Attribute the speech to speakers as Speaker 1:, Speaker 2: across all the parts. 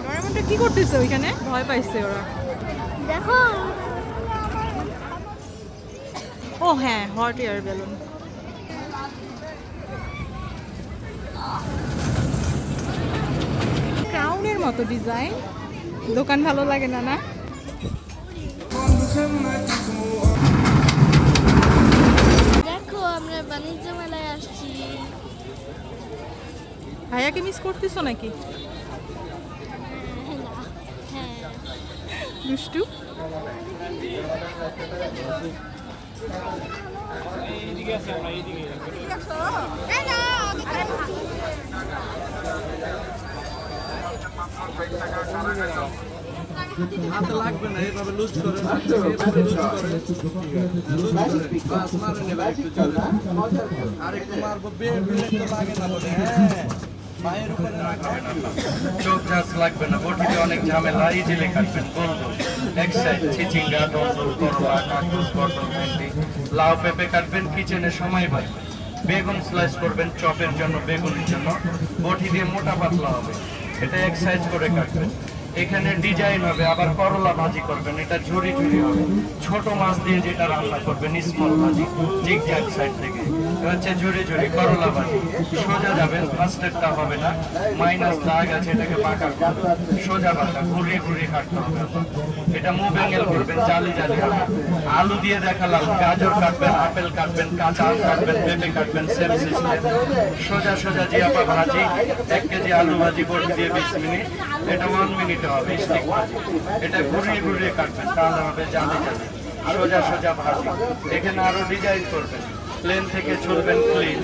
Speaker 1: ডোরেমনটা কি করতেছে ওইখানে? ভয় পাইছে ওরা।
Speaker 2: দেখো
Speaker 1: ও হ্যাঁ, হট এয়ার বেলুন। ক্রাউনের মতো ডিজাইন। দোকান ভালো লাগে না না?
Speaker 2: দেখো আমরা বাণিজ্য মেলায় আসছি।
Speaker 1: ভাইয়াকে মিস করতেছো নাকি?
Speaker 2: হ্যাঁ
Speaker 1: দুষ্টু।
Speaker 3: হাতে লাগবে না, এইভাবে লুজ করে এইভাবে লুজ করে লুজ করে বাস মারে নেবে একটু চলে আর একটু মারবো বেলে তো লাগে না বলে। হ্যাঁ পায়ের উপরে রাখবে না, চোখ ঝাঁস লাগবে না, বটিতে অনেক ঝামেলা, ইজিলি কাটবেন। বলবো এক সাইড চিচিঙ্গা, দন্দল, করলা, কাকুস, পটল, ভেন্ডি, লাউ, পেঁপে কাটবেন, কিচেনে সময় বাঁচবে। বেগুন স্লাইস করবেন চপের জন্য, বেগুনের জন্য বটি দিয়ে মোটা পাতলা হবে, এটা এক সাইজ করে কাটবেন। এখানে ডিজাইন হবে, আবার করলা ভাজি করবেন, এটা ঝুরি ঝুরি হবে। ছোট মাছ দিয়ে যেটা রান্না করবেন স্মল ভাজি, জিগজ্যাগ সাইড থেকে হচ্ছে ঝুরি ঝুরি করলা ভাজি। সোজা যাবেন, ফার্স্টেরটা হবে না, মাইনাস দাগ আছে, এটাকে বাঁকা করবেন, সোজা বাঁকা ঘুরিয়ে ঘুরিয়ে কাটতে হবে। এটা মুভ অ্যাঙ্গেল করবেন, জালি জালি হবে। আলু দিয়ে দেখালাম, গাজর কাটবেন, আপেল কাটবেন, কাঁচা আম কাটবেন, পেঁপে কাটবেন, সেম সিস্টেম। সোজা সোজা জিয়াপা ভাজি, 1 কেজি আলু ভাজি বটি দিয়ে 20 মিনিট, এটা 1 মিনিটে হবে স্টিক ভাজি। এটা ঘুরিয়ে ঘুরিয়ে কাটবেন, তাহলে হবে জালি জালি সোজা সোজা ভাজি। এখানে আরো ডিজাইন করবেন, প্লেন থেকে ছুলবেন ক্লিন,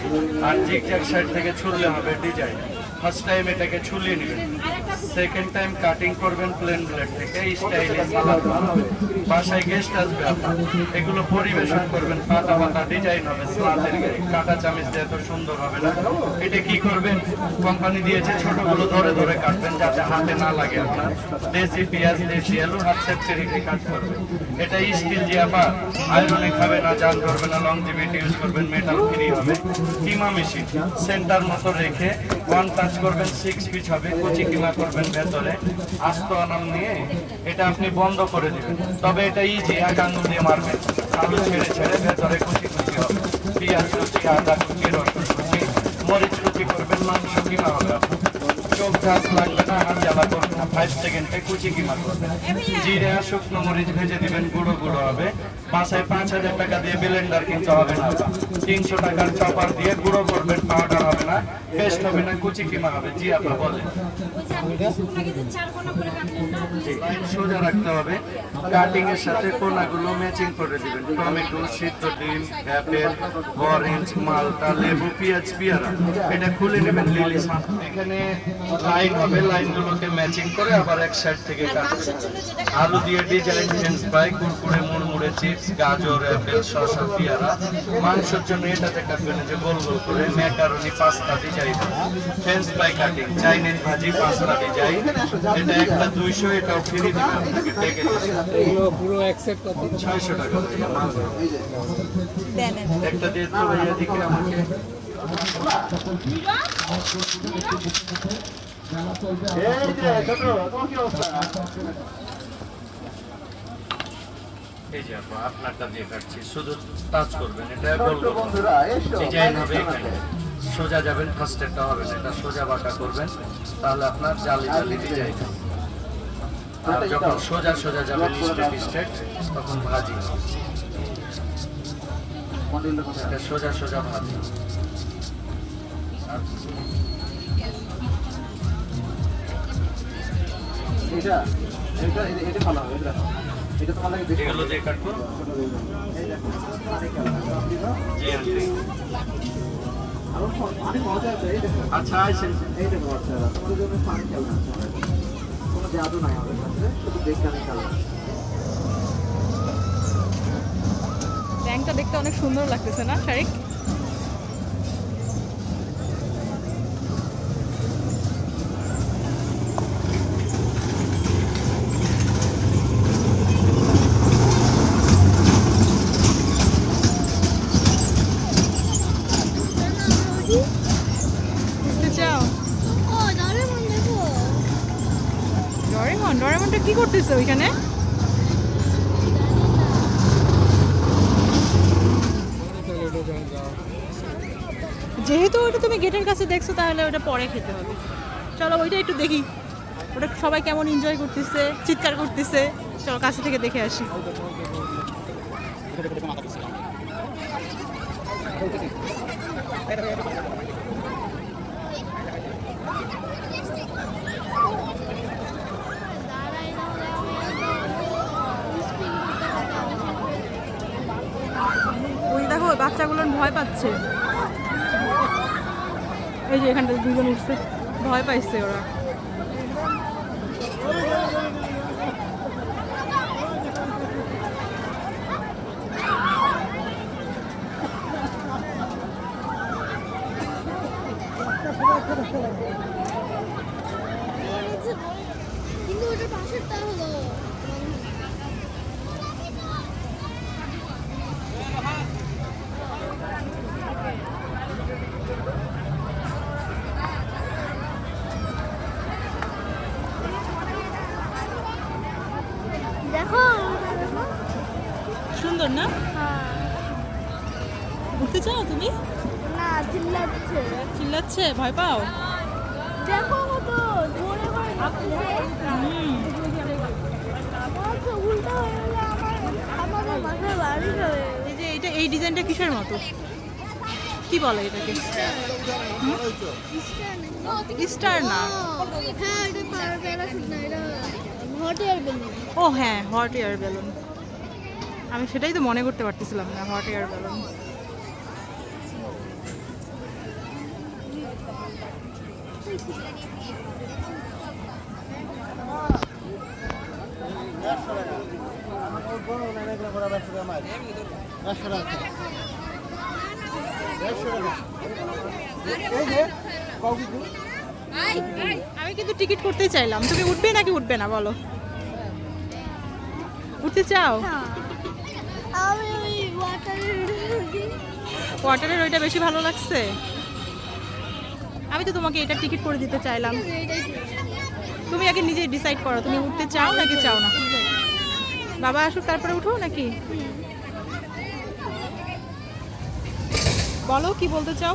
Speaker 3: আর জিগজ্যাগ সাইড থেকে ছুললে হবে ডিজাইন। ফার্স্ট টাইম এটাকে ছুলিয়ে নেবেন, সেকেন্ড টাইম কাটিং করবেন প্লেন ব্লেড থেকে, স্টাইলে সালাদ বানাবে। বাসায় গেস্ট আসবে আপনার, এগুলো পরিবেশন করবেন, পাতা পাতা ডিজাইন হবে, স্লাতের কাটা চামচ দিয়ে এত সুন্দর হবে না। এটা কি করবেন, কোম্পানি দিয়েছে ছোটগুলো ধরে ধরে কাটবেন যাতে হাতে না লাগে আপনার। দেশি পেঁয়াজ, দেশি আলু হাত সেপতে রেখে কাট করবেন। এটা স্টিল জিয়াপা, আয়রনে খাবে না, জান ধরবে না, লংজিভিটি ইউজ করবেন, মেটাল ফ্রি হবে। কিমা মেশিন সেন্টার মতো রেখে 1 টাচ করবেন, 6 পিস হবে, কুচি কিমা করবেন ভেতরে, আস্ত আনাম নিয়ে এটা আপনি বন্ধ করে দিবেন। তবে এটা ইজি, এক আঙুল দিয়ে মারবেন, আলু ছেড়ে ছেড়ে ভেতরে কুচি কুচি হবে, পেঁয়াজ কুচি, আদা কুচি, রসুন কুচি, মরিচ কুচি করবেন, মাংস কিমা হবে। চোখ ঝাঁস লাগবে না, হাত জ্বালা করবে না, 5 সেকেন্ডে কুচি কিমা করবেন। জিরে আর শুকনো মরিচ ভেজে দিবেন, গুঁড়ো গুঁড়ো হবে। বাসায় 5000 টাকা দিয়ে ব্লেন্ডার কিনতে হবে না, 300 টাকার চপার দিয়ে গুঁড়ো করবেন, পাউডার হবে না, পেস্ট হবে না, কুচি কিমা হবে। জি আপা বলেন। সোজা রাখতে হবে, কাটিং এর সাথে কোনাগুলো ম্যাচিং করে দিবেন। টমেটো, সিদ্ধ ডিম, অ্যাপেল, অরেঞ্জ, মালটা, লেবু, পেঁয়াজ, পেয়ারা, এটা খুলে নেবেন লিলি। এখানে লাইন হবে, লাইনগুলোকে ম্যাচিং করে আবার এক সাইড থেকে কাটবেন। আলু দিয়ে ডিজাইন, ফ্রেঞ্চ ফ্রাই, কুরকুরে, মুড়মুড়ে, চিপস, গাজর, অ্যাপেল, শসা, পেয়ারা। মাংসের জন্য এটাতে কাটবেন যে গোল গোল করে, macaroni, pasta design, French fry cutting, Chinese ভাজি, পাস্তা ডিজাইন। এটা একটা 200, এটাও ফ্রি দিবেন আপনাকে, ডেকে
Speaker 4: পুরো অ্যাকসেপ্ট করতে
Speaker 3: 600 টাকা একটা দিয়ে তো ভাইয়া দিকে আমাকে। এই যে আপা আপনারটা দিয়ে কাটছি, শুধু টাচ করবেন, এটা গোল গোল ডিজাইন হবে। এখানে সোজা যাবেন, ফার্স্টেরটা হবে না, এটা সোজা বাঁকা করবেন, তাহলে আপনার জালি জালি ডিজাইন। আর যখন সোজা সোজা যাবেন স্ট্রেট স্ট্রেট, তখন ভাজি এটা সোজা সোজা ভাজি। এগুলো দিয়ে কাটবো। আচ্ছা
Speaker 1: ট্যাঙ্কটা দেখতে অনেক সুন্দর লাগতেছে না শারিক?
Speaker 2: ও ডোরেমন দেখো।
Speaker 1: ডোরেমন, ডোরেমনটা কি করতেছে ওইখানে? যেহেতু ওটা তুমি গেটের কাছে দেখছো তাহলে ওটা পরে খেতে হবে। চলো ওইটা একটু দেখি, ওটা সবাই কেমন এনজয় করতেছে, চিৎকার করতেছে। চলো কাছে থেকে দেখে আসি।
Speaker 2: দাঁড়াই নাহলে আমি স্পিন করতে করতে
Speaker 1: ওই দেখো বাচ্চাগুলো ভয় পাচ্ছে। এই যে এখানটা দুজন উঠছে, ভয় পাইছে ওরা।
Speaker 2: কিন্তু ওটার পাশেরটা হলো দেখো
Speaker 1: সুন্দর না?
Speaker 2: হ্যাঁ
Speaker 1: উঠতে চাও তুমি?
Speaker 2: না চিল্লাচ্ছে
Speaker 1: চিল্লাচ্ছে, ভয় পাও?
Speaker 2: দেখো কত জোরে করে নাচছে। আচ্ছা, উল্টা হয়ে গেলে আমাদের মাথায় বাড়ি যাবে।
Speaker 1: এই যে এটা, এই ডিজাইনটা কিসের মতো, কি বলে এটাকে? স্টার না?
Speaker 2: হ্যাঁ এটা প্যারাশুট না, এটা হট এয়ার বেলুন।
Speaker 1: ও হ্যাঁ, হট এয়ার বেলুন। আমি সেটাই তো মনে করতে পারতেছিলাম না, হট এয়ার বেলুন। আমি কিন্তু টিকিট করতে চাইলাম, তুমি উঠবে নাকি উঠবে না বলো? উঠতে চাও?
Speaker 2: আমি ওই
Speaker 1: কোয়ার্টারের ওইটা বেশি ভালো লাগছে। আমি তো তোমাকে এটা টিকিট করে দিতে চাইলাম, তুমি আগে নিজেই ডিসাইড করো তুমি উঠতে চাও নাকি চাও না। বাবা আসুক তারপরে উঠো নাকি? বলো কি বলতে চাও।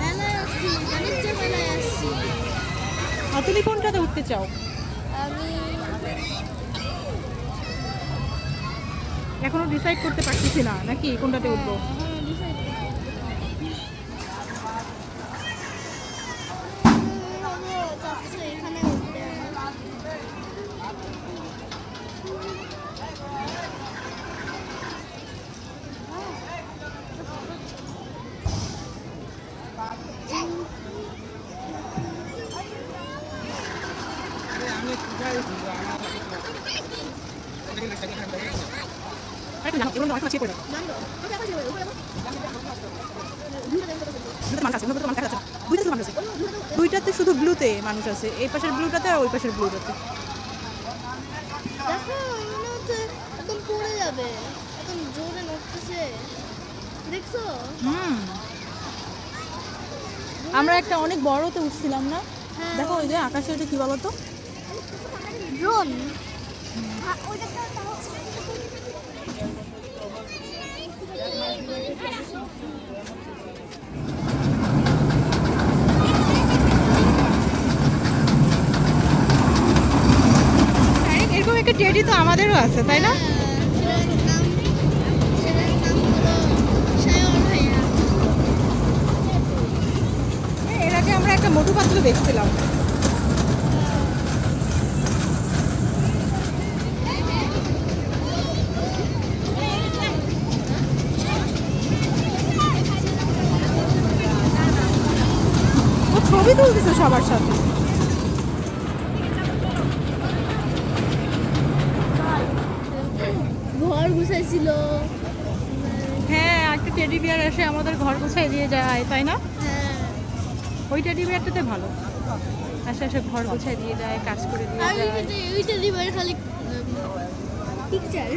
Speaker 2: মেলায় আসছি, বাণিজ্য মেলায় আসছি।
Speaker 1: আর তুমি কোনটাতে উঠতে চাও?
Speaker 2: আমি
Speaker 1: এখনো ডিসাইড করতে পারতেছি না নাকি কোনটাতে উঠবো।
Speaker 2: যাচ্ছে এখানে উঠতে।
Speaker 1: দুইটাতে শুধু ব্লুতে মানুষ আছে, এই পাশের ব্লুটাতে আর ওই পাশের ব্লুটাতে।
Speaker 2: দেখো মনে হচ্ছে একদম পড়ে যাবে, একদম জোরে নড়তেছে, দেখছো?
Speaker 1: আমরা একটা অনেক বড়তে উঠছিলাম না?
Speaker 2: হ্যাঁ।
Speaker 1: দেখো ওই যে আকাশে ওটা কি বলতো?
Speaker 2: ড্রোন।
Speaker 1: এরকম একটা টেডি তো আমাদেরও আছে তাই না? এর আগে আমরা একটা মোটু পাতলু দেখছিলাম। ও ছবি তুলতেছে সবার সাথে।
Speaker 2: ঘর গুছাইছিল।
Speaker 1: হ্যাঁ, একটা টেডি বিয়ার এসে আমাদের ঘর গুছাই দিয়ে যায় তাই না?
Speaker 2: হ্যাঁ
Speaker 1: ওই টেডি বিয়ারটাতে ভালো, আসে আসে ঘর গুছাই দিয়ে যায়, কাজ করে দিয়ে
Speaker 2: আর
Speaker 1: যায়।
Speaker 2: ওইটা লিভার খালি পিকচার।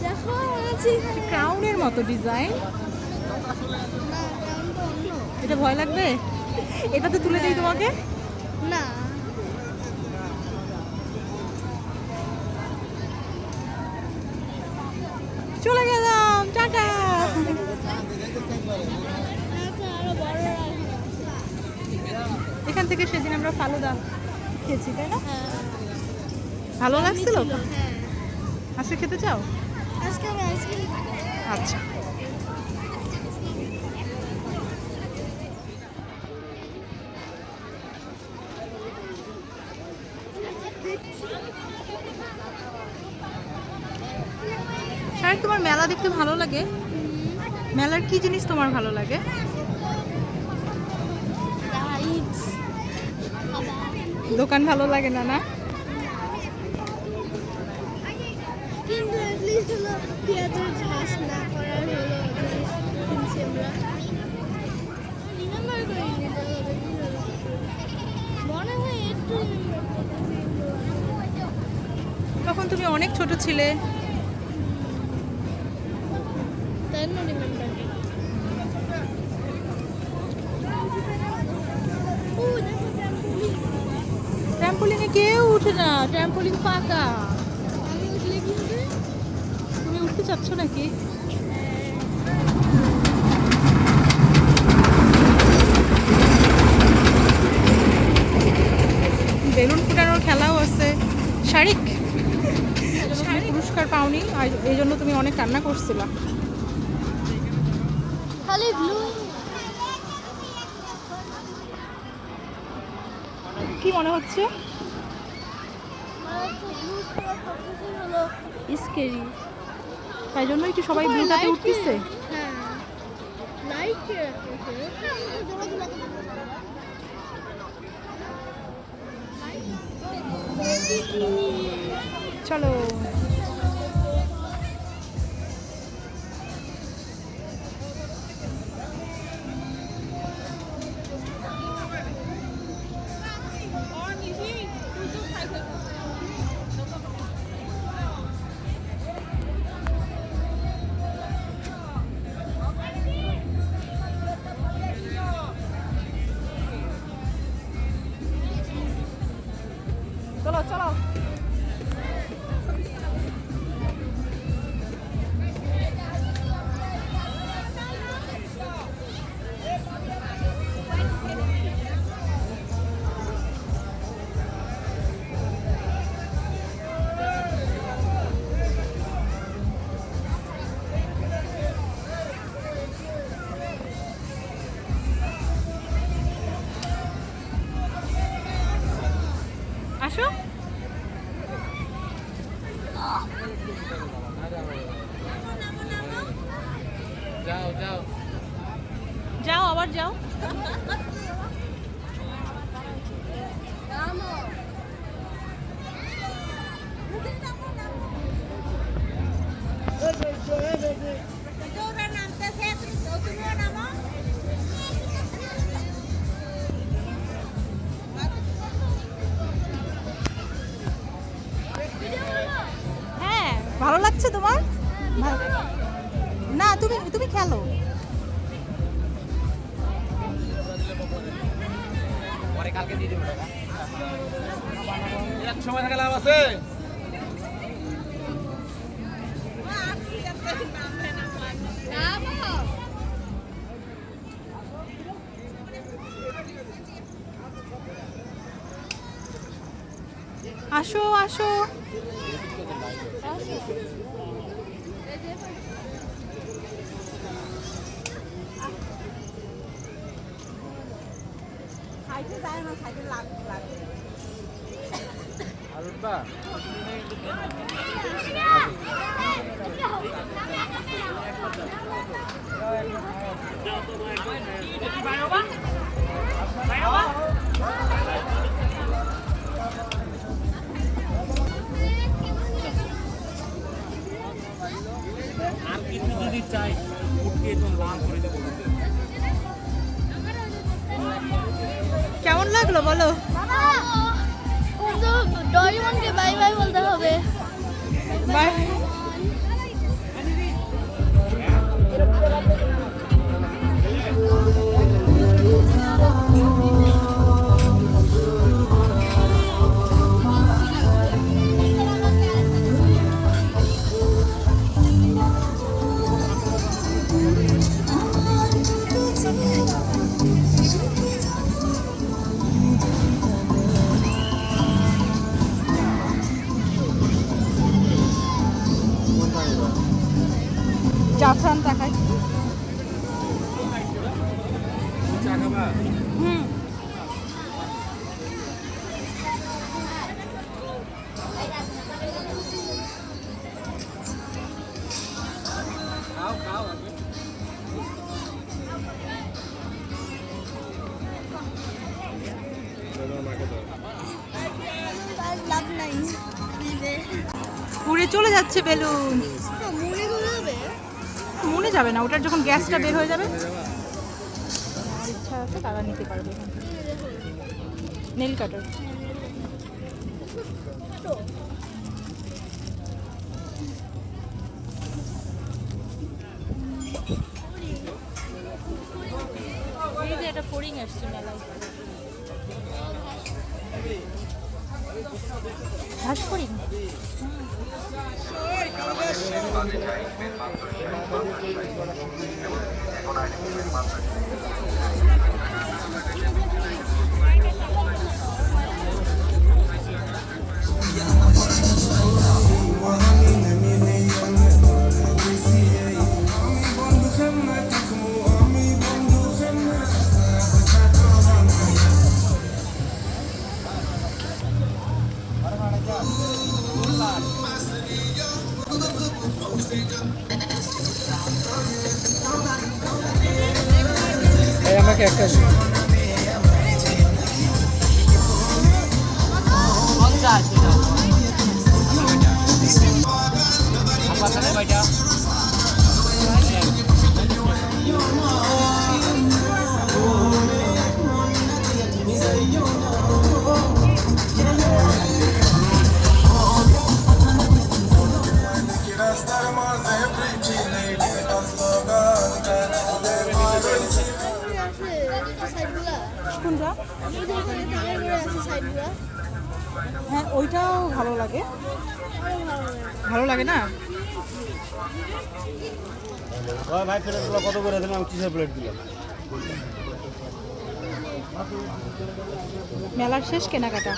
Speaker 2: দেখো
Speaker 1: ক্রাউনের মতো ডিজাইন।
Speaker 2: না এমনটা অন্য।
Speaker 1: এটা ভয় লাগবে? এটা তো তুলে দিই তোমাকে।
Speaker 2: না
Speaker 1: চলে গেলাম, টাটা।
Speaker 2: আরো বড়
Speaker 1: এখান থেকে সেদিন আমরা ফালুদা খেয়েছি, তাই না?
Speaker 2: হ্যাঁ
Speaker 1: ভালো লাগছিল?
Speaker 2: হ্যাঁ
Speaker 1: আজকে খেতে চাও?
Speaker 2: আজকে আমি আইসক্রিম
Speaker 1: আচ্ছা। শাহেদ, তোমার মেলা দেখতে ভালো লাগে? মেলার কি জিনিস তোমার ভালো লাগে?
Speaker 2: রাইডস
Speaker 1: দোকান ভালো লাগে না? না,
Speaker 2: কিন্তু অ্যাটলিস্ট হলো পেঁয়াজের ঝাঁস না করার হলো কিনছি আমরা রিমেম্বার করিনি মনে হয় একটু
Speaker 1: তখন তুমি অনেক ছোট ছিলে।
Speaker 2: তাই না রিমেম্বার ও দেখো ট্রাম্পোলিন
Speaker 1: ট্র্যাম্পোলিনে কেউ উঠে না, ট্র্যাম্পোলিন ফাঁকা।
Speaker 2: আমি উঠলে কি হবে
Speaker 1: তুমি উঠতে চাচ্ছ নাকি? বেলুন ফুটানোর খেলাও আছে। শারিক, তুমি পুরস্কার পাওনি, আর এই জন্য তুমি অনেক কান্না করছিলা।
Speaker 2: খালি ব্লু
Speaker 1: কি মনে হচ্ছে?
Speaker 2: হলো স্কেরি
Speaker 1: তাই জন্যই কি সবাই ব্লুটাতে উঠতেছে?
Speaker 2: হ্যাঁ লাইট
Speaker 1: চলো। চলো চলো। আসো।
Speaker 4: যাও যাও
Speaker 1: যাও, আবার যাও। হ্যাঁ, ভালো লাগছে তোমার? না, তুমি তুমি খেলো।
Speaker 4: পরে কালকে দিয়ে দেবো টাকা। এক সময় থাকা লাভ আছে।
Speaker 1: আসো আসো।
Speaker 4: আর উঠবা? আর কিছু যদি চাই উঠকে একদম লাল করে দেবো।
Speaker 1: কেমন লাগলো বলো?
Speaker 2: ডরিমনকে বাই বাই বলতে হবে
Speaker 1: বাই। জাফরান তাকাই। হুম,
Speaker 2: আর লাভ নাই দিবে।
Speaker 1: পুড়ে চলে যাচ্ছে বেলুন।
Speaker 2: মনে করে হবে
Speaker 1: মনে যাবে না, ওটার যখন গ্যাসটা বের হয়ে যাবে, যার ইচ্ছা আছে তারা নিতে পারবে। নেল কাটার। এই যে এটা ফড়িং আসছে মেলায়। ঘাস ফড়িং।
Speaker 4: আমাকে একটা 50 কয়টা?
Speaker 1: কোনটা? হ্যাঁ, ওইটাও ভালো লাগে। ভালো লাগে না?
Speaker 3: ভাই প্লেটগুলো কত করে দিলাম? কিসের প্লেট দিলাম?
Speaker 1: মেলার শেষ কেনাকাটা।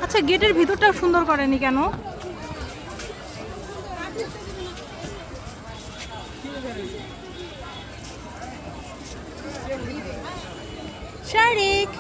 Speaker 1: আচ্ছা, গেটের ভিতরটাও সুন্দর করেনি কেন? শারিক,